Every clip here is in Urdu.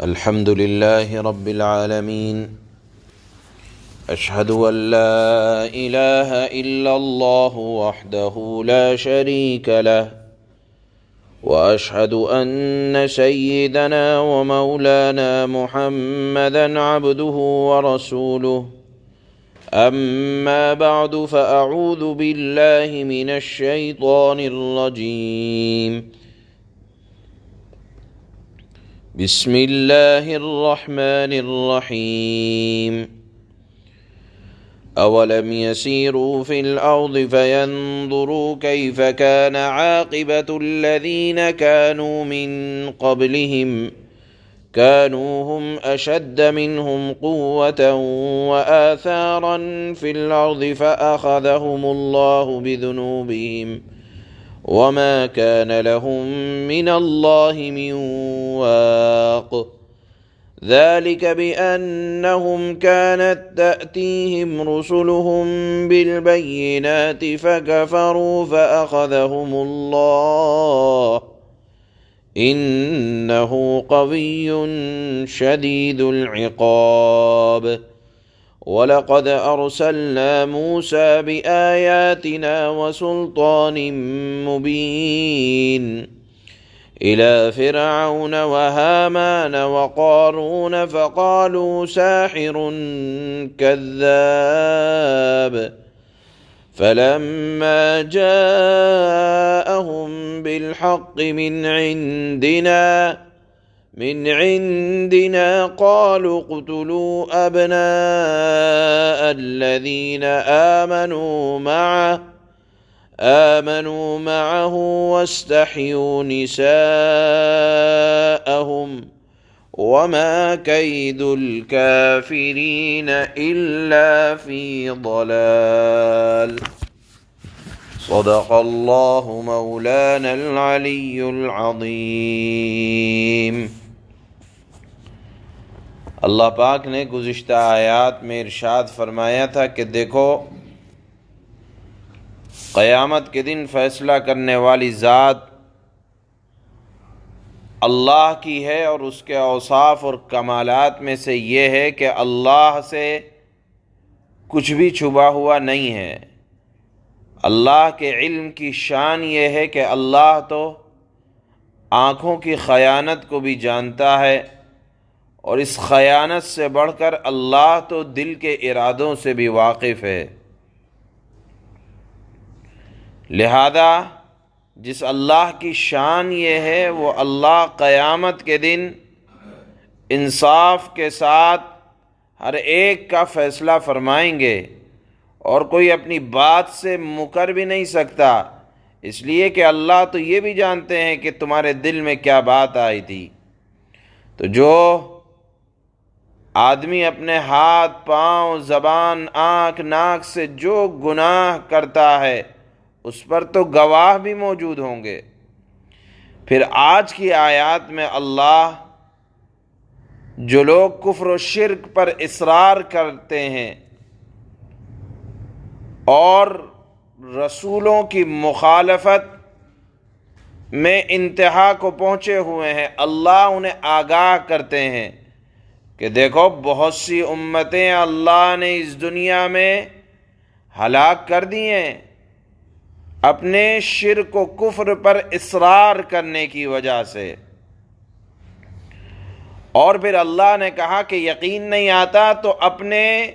الحمد لله رب العالمين. أشهد أن لا إله إلا الله وحده لا شريك له، وأشهد أن سيدنا ومولانا محمدا عبده ورسوله. أما بعد، فأعوذ بالله من الشيطان الرجيم. بسم الله الرحمن الرحيم. أولم يسيروا في الأرض فينظروا كيف كان عاقبة الذين كانوا من قبلهم كانوا هم أشد منهم قوة وآثارا في الأرض فأخذهم الله بذنوبهم وما كان لهم من الله من واق. ذلك بأنهم كانت تأتيهم رسلهم بالبينات فكفروا فأخذهم الله إنه قوي شديد العقاب. وَلَقَدْ أَرْسَلْنَا مُوسَى بِآيَاتِنَا وَسُلْطَانٍ مُبِينٍ إِلَى فِرْعَوْنَ وَهَامَانَ وَقَارُونَ فَقَالُوا سَاحِرٌ كَذَّابٌ. فَلَمَّا جَاءَهُم بِالْحَقِّ من عندنا قالوا اقتلوا أبناء الذين آمنوا معه واستحيوا نساءهم وما كيد الكافرين إلا في ضلال. صدق الله مولانا العلي العظيم. اللہ پاک نے گزشتہ آیات میں ارشاد فرمایا تھا کہ دیکھو، قیامت کے دن فیصلہ کرنے والی ذات اللہ کی ہے، اور اس کے اوصاف اور کمالات میں سے یہ ہے کہ اللہ سے کچھ بھی چھپا ہوا نہیں ہے۔ اللہ کے علم کی شان یہ ہے کہ اللہ تو آنکھوں کی خیانت کو بھی جانتا ہے، اور اس خیانت سے بڑھ کر اللہ تو دل کے ارادوں سے بھی واقف ہے۔ لہذا جس اللہ کی شان یہ ہے، وہ اللہ قیامت کے دن انصاف کے ساتھ ہر ایک کا فیصلہ فرمائیں گے، اور کوئی اپنی بات سے مکر بھی نہیں سکتا، اس لیے کہ اللہ تو یہ بھی جانتے ہیں کہ تمہارے دل میں کیا بات آئی تھی۔ تو جو آدمی اپنے ہاتھ، پاؤں، زبان، آنکھ، ناک سے جو گناہ کرتا ہے، اس پر تو گواہ بھی موجود ہوں گے۔ پھر آج کی آیات میں اللہ جو لوگ کفر و شرک پر اصرار کرتے ہیں اور رسولوں کی مخالفت میں انتہا کو پہنچے ہوئے ہیں، اللہ انہیں آگاہ کرتے ہیں کہ دیکھو، بہت سی امتیں اللہ نے اس دنیا میں ہلاک کر دی ہیں اپنے شرک و کفر پر اصرار کرنے کی وجہ سے۔ اور پھر اللہ نے کہا کہ یقین نہیں آتا تو اپنے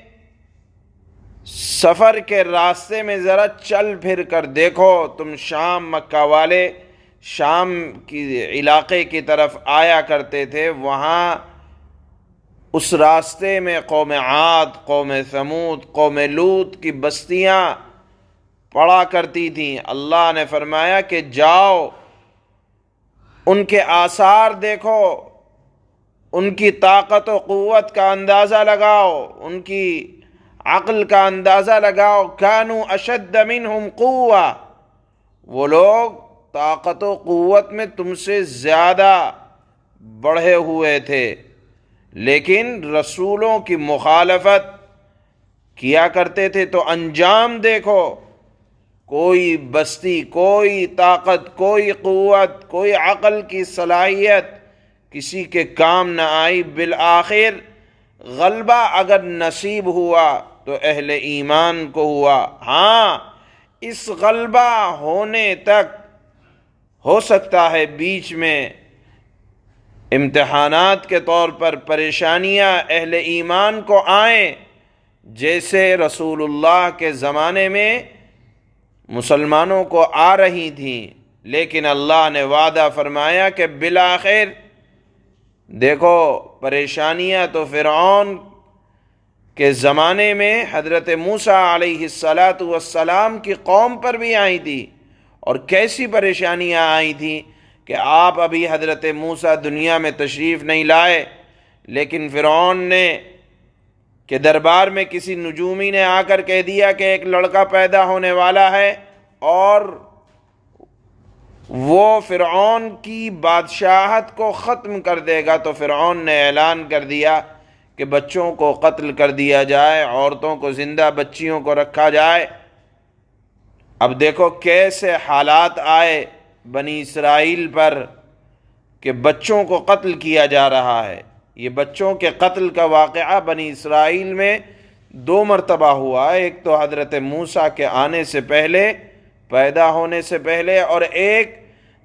سفر کے راستے میں ذرا چل پھر کر دیکھو۔ تم شام، مکہ والے شام کی علاقے کی طرف آیا کرتے تھے، وہاں اس راستے میں قوم عاد، قوم ثمود، قوم لوط کی بستیاں پڑا کرتی تھیں۔ اللہ نے فرمایا کہ جاؤ، ان کے آثار دیکھو، ان کی طاقت و قوت کا اندازہ لگاؤ، ان کی عقل کا اندازہ لگاؤ۔ کانوا اشد منہم قوہ، وہ لوگ طاقت و قوت میں تم سے زیادہ بڑھے ہوئے تھے، لیکن رسولوں کی مخالفت کیا کرتے تھے۔ تو انجام دیکھو، کوئی بستی، کوئی طاقت، کوئی قوت، کوئی عقل کی صلاحیت کسی کے کام نہ آئی، بالآخر غلبہ اگر نصیب ہوا تو اہل ایمان کو ہوا۔ ہاں، اس غلبہ ہونے تک ہو سکتا ہے بیچ میں امتحانات کے طور پر پریشانیاں اہل ایمان کو آئیں، جیسے رسول اللہ کے زمانے میں مسلمانوں کو آ رہی تھیں، لیکن اللہ نے وعدہ فرمایا کہ بالآخر دیکھو پریشانیاں تو فرعون کے زمانے میں حضرت موسیٰ علیہ السلام کی قوم پر بھی آئی تھی، اور کیسی پریشانیاں آئی تھیں کہ آپ ابھی حضرت موسیٰ دنیا میں تشریف نہیں لائے، لیکن فرعون نے کہ دربار میں کسی نجومی نے آ کر کہہ دیا کہ ایک لڑکا پیدا ہونے والا ہے اور وہ فرعون کی بادشاہت کو ختم کر دے گا، تو فرعون نے اعلان کر دیا کہ بچوں کو قتل کر دیا جائے، عورتوں کو زندہ بچیوں کو رکھا جائے۔ اب دیکھو کیسے حالات آئے بنی اسرائیل پر کہ بچوں کو قتل کیا جا رہا ہے۔ یہ بچوں کے قتل کا واقعہ بنی اسرائیل میں 2 مرتبہ ہوا، ایک تو حضرت موسیٰ کے آنے سے پہلے، پیدا ہونے سے پہلے، اور ایک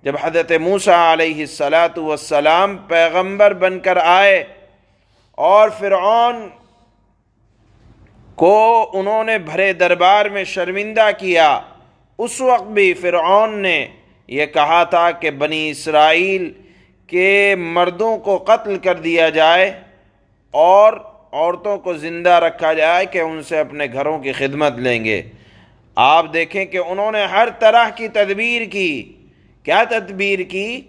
جب حضرت موسیٰ علیہ السلام پیغمبر بن کر آئے اور فرعون کو انہوں نے بھرے دربار میں شرمندہ کیا۔ اس وقت بھی فرعون نے یہ کہا تھا کہ بنی اسرائیل کے مردوں کو قتل کر دیا جائے اور عورتوں کو زندہ رکھا جائے کہ ان سے اپنے گھروں کی خدمت لیں گے۔ آپ دیکھیں کہ انہوں نے ہر طرح کی تدبیر کی۔ کیا تدبیر کی؟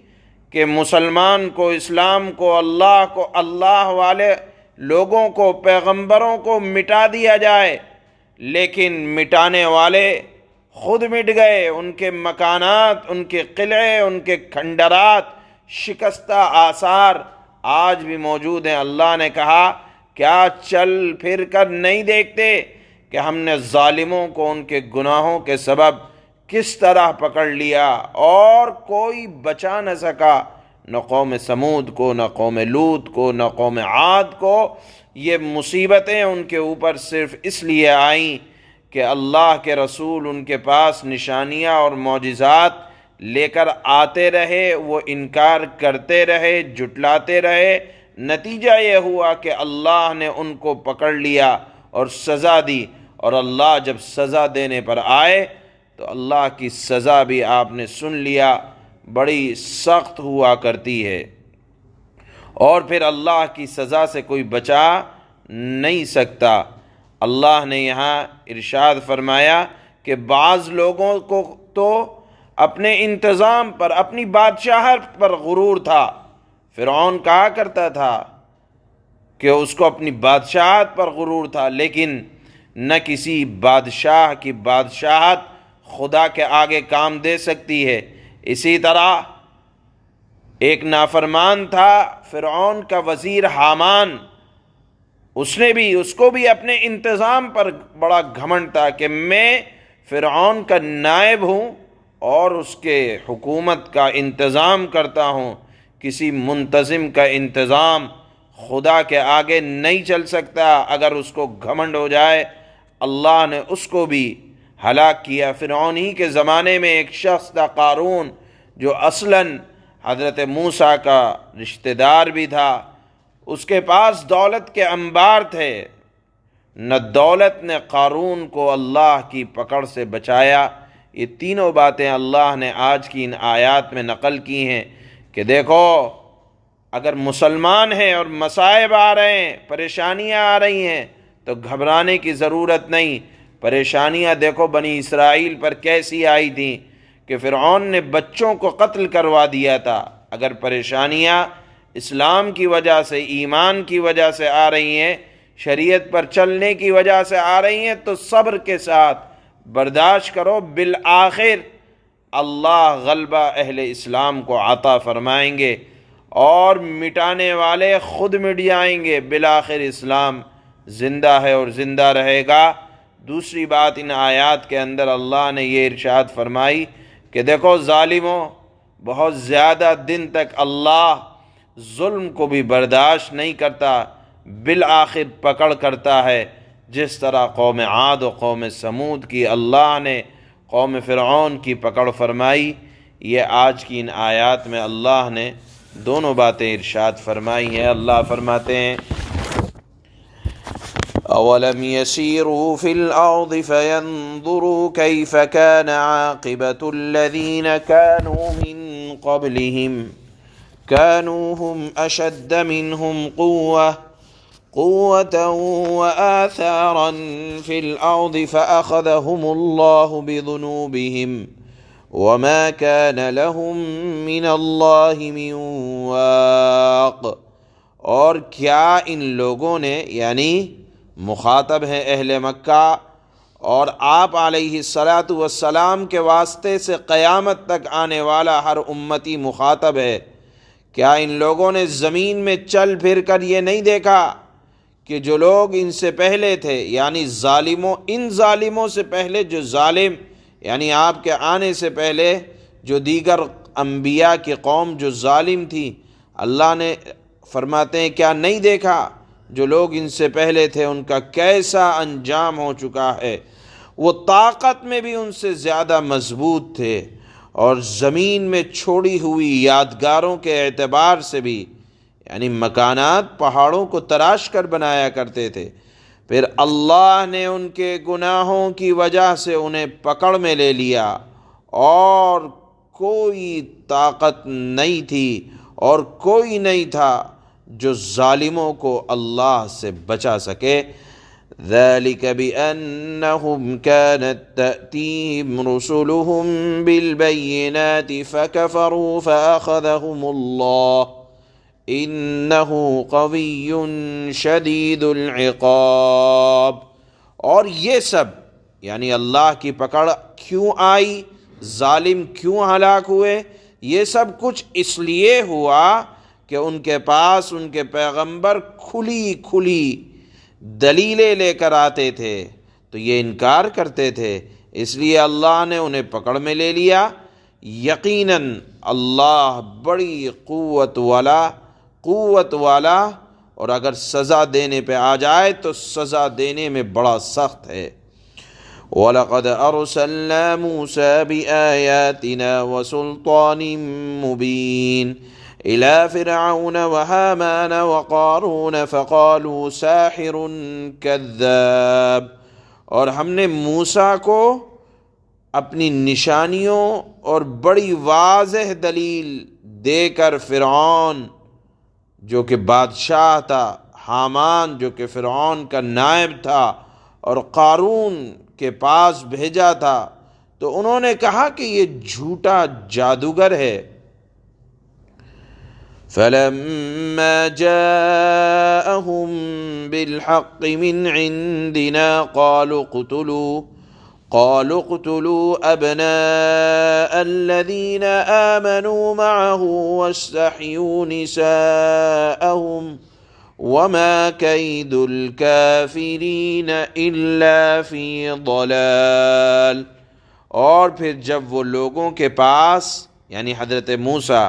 کہ مسلمان کو، اسلام کو، اللہ والے لوگوں کو، پیغمبروں کو مٹا دیا جائے، لیکن مٹانے والے خود مٹ گئے۔ ان کے مکانات، ان کے قلعے، ان کے کھنڈرات، شکستہ آثار آج بھی موجود ہیں۔ اللہ نے کہا کیا چل پھر کر نہیں دیکھتے کہ ہم نے ظالموں کو ان کے گناہوں کے سبب کس طرح پکڑ لیا اور کوئی بچا نہ سکا، نہ قوم سمود کو، نہ قوم لوط کو، نہ قوم عاد کو۔ یہ مصیبتیں ان کے اوپر صرف اس لیے آئیں کہ اللہ کے رسول ان کے پاس نشانیاں اور معجزات لے کر آتے رہے، وہ انکار کرتے رہے، جھٹلاتے رہے۔ نتیجہ یہ ہوا کہ اللہ نے ان کو پکڑ لیا اور سزا دی، اور اللہ جب سزا دینے پر آئے تو اللہ کی سزا بھی آپ نے سن لیا، بڑی سخت ہوا کرتی ہے، اور پھر اللہ کی سزا سے کوئی بچا نہیں سکتا۔ اللہ نے یہاں ارشاد فرمایا کہ بعض لوگوں کو تو اپنے انتظام پر، اپنی بادشاہت پر غرور تھا۔ فرعون کہا کرتا تھا کہ اس کو اپنی بادشاہت پر غرور تھا، لیکن نہ کسی بادشاہ کی بادشاہت خدا کے آگے کام دے سکتی ہے۔ اسی طرح ایک نافرمان تھا فرعون کا وزیر حامان، اس کو بھی اپنے انتظام پر بڑا گھمنڈ تھا کہ میں فرعون کا نائب ہوں اور اس کے حکومت کا انتظام کرتا ہوں۔ کسی منتظم کا انتظام خدا کے آگے نہیں چل سکتا۔ اگر اس کو گھمنڈ ہو جائے، اللہ نے اس کو بھی ہلاک کیا۔ فرعون ہی کے زمانے میں ایک شخص تھا قارون، جو اصلاً حضرت موسیٰ کا رشتہ دار بھی تھا۔ اس کے پاس دولت کے انبار تھے، نہ دولت نے قارون کو اللہ کی پکڑ سے بچایا۔ یہ تینوں باتیں اللہ نے آج کی ان آیات میں نقل کی ہیں کہ دیکھو اگر مسلمان ہیں اور مصائب آ رہے ہیں، پریشانیاں آ رہی ہیں، تو گھبرانے کی ضرورت نہیں۔ پریشانیاں دیکھو بنی اسرائیل پر کیسی آئی تھیں کہ فرعون نے بچوں کو قتل کروا دیا تھا۔ اگر پریشانیاں اسلام کی وجہ سے، ایمان کی وجہ سے آ رہی ہیں، شریعت پر چلنے کی وجہ سے آ رہی ہیں، تو صبر کے ساتھ برداشت کرو، بالآخر اللہ غلبہ اہل اسلام کو عطا فرمائیں گے اور مٹانے والے خود مٹ جائیں گے۔ بالآخر اسلام زندہ ہے اور زندہ رہے گا۔ دوسری بات ان آیات کے اندر اللہ نے یہ ارشاد فرمائی کہ دیکھو ظالموں، بہت زیادہ دن تک اللہ ظلم کو بھی برداشت نہیں کرتا، بالآخر پکڑ کرتا ہے، جس طرح قوم عاد و قوم سمود کی اللہ نے قوم فرعون کی پکڑ فرمائی۔ یہ آج کی ان آیات میں اللہ نے دونوں باتیں ارشاد فرمائی ہیں۔ اللہ فرماتے ہیں اولم يسيروا في الارض فينظروا كيف كان عاقبة الذين كانوا من قبلهم كانوا هم اشد منهم قوة وآثارا في الارض فاخذهم الله بذنوبهم وما كان لهم من الله من واق۔ اور کیا ان لوگوں نے، یعنی مخاطب ہیں اہل مکہ اور آپ علیہ الصلاۃ والسلام کے واسطے سے قیامت تک آنے والا ہر امتی مخاطب ہے، کیا ان لوگوں نے زمین میں چل پھر کر یہ نہیں دیکھا کہ جو لوگ ان سے پہلے تھے، یعنی ان ظالموں سے پہلے جو ظالم، یعنی آپ کے آنے سے پہلے جو دیگر انبیاء کی قوم جو ظالم تھی، اللہ نے فرماتے ہیں کیا نہیں دیکھا جو لوگ ان سے پہلے تھے ان کا کیسا انجام ہو چکا ہے۔ وہ طاقت میں بھی ان سے زیادہ مضبوط تھے اور زمین میں چھوڑی ہوئی یادگاروں کے اعتبار سے بھی، یعنی مکانات پہاڑوں کو تراش کر بنایا کرتے تھے، پھر اللہ نے ان کے گناہوں کی وجہ سے انہیں پکڑ میں لے لیا اور کوئی طاقت نہیں تھی اور کوئی نہیں تھا جو ظالموں کو اللہ سے بچا سکے۔ ذَلِكَ بِأَنَّهُمْ كَانَتْ تَأْتِيهِمْ رُسُلُهُمْ بِالْبَيِّنَاتِ فَكَفَرُوا فَأَخَذَهُمُ اللَّهُ إِنَّهُ قَوِيٌّ شَدِيدُ الْعِقَابِ۔ اور یہ سب یعنی اللہ کی پکڑ کیوں آئی، ظالم کیوں ہلاک ہوئے، یہ سب کچھ اس لیے ہوا کہ ان کے پاس ان کے پیغمبر کھلی دلیلیں لے کر آتے تھے تو یہ انکار کرتے تھے، اس لیے اللہ نے انہیں پکڑ میں لے لیا۔ یقیناً اللہ بڑی قوت والا اور اگر سزا دینے پہ آ جائے تو سزا دینے میں بڑا سخت ہے۔ وَلَقَدْ أَرْسَلْنَا مُوسَى بِآيَاتِنَا وَسُلْطَانٍ مُبِينٍ إِلَى فِرْعَوْنَ وَهَامَانَ وَقَارُونَ فَقَالُوا سَاحِرٌ كَذَّابٌ۔ اور ہم نے موسیٰ کو اپنی نشانیوں اور بڑی واضح دلیل دے کر فرعون جو کہ بادشاہ تھا، حامان جو کہ فرعون کا نائب تھا، اور قارون کے پاس بھیجا تھا، تو انہوں نے کہا کہ یہ جھوٹا جادوگر ہے۔ فَلَمَّا جَاءَهُم بِالْحَقِّ مِنْ عِنْدِنَا قَالُوا اقْتُلُوا أَبْنَاءَ الَّذِينَ آمَنُوا مَعَهُ وَاسْتَحْيُوا نِسَاءَهُمْ وَمَا كَيْدُ الْكَافِرِينَ إِلَّا فِي ضَلَالٍ۔ اور پھر جب وہ لوگوں کے پاس یعنی حضرت موسیٰ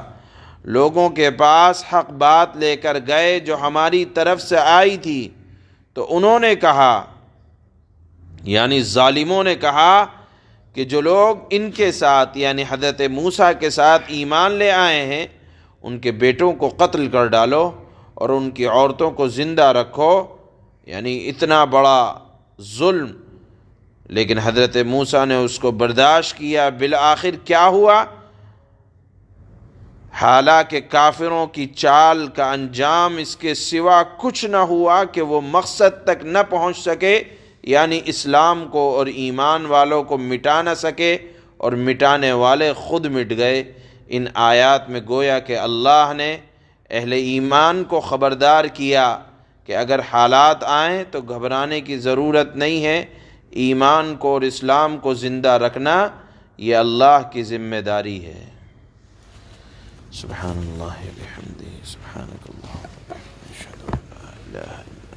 لوگوں کے پاس حق بات لے کر گئے جو ہماری طرف سے آئی تھی، تو انہوں نے کہا، یعنی ظالموں نے کہا کہ جو لوگ ان کے ساتھ یعنی حضرت موسیٰ کے ساتھ ایمان لے آئے ہیں ان کے بیٹوں کو قتل کر ڈالو اور ان کی عورتوں کو زندہ رکھو، یعنی اتنا بڑا ظلم، لیکن حضرت موسیٰ نے اس کو برداشت کیا۔ بالآخر کیا ہوا؟ حالانکہ کافروں کی چال کا انجام اس کے سوا کچھ نہ ہوا کہ وہ مقصد تک نہ پہنچ سکے، یعنی اسلام کو اور ایمان والوں کو مٹا نہ سکے، اور مٹانے والے خود مٹ گئے۔ ان آیات میں گویا کہ اللہ نے اہل ایمان کو خبردار کیا کہ اگر حالات آئیں تو گھبرانے کی ضرورت نہیں ہے، ایمان کو اور اسلام کو زندہ رکھنا یہ اللہ کی ذمہ داری ہے۔ سبحان اللہ بحمدہ، سبحانک اللہم وبحمدک، اشہد ان لا الہ الا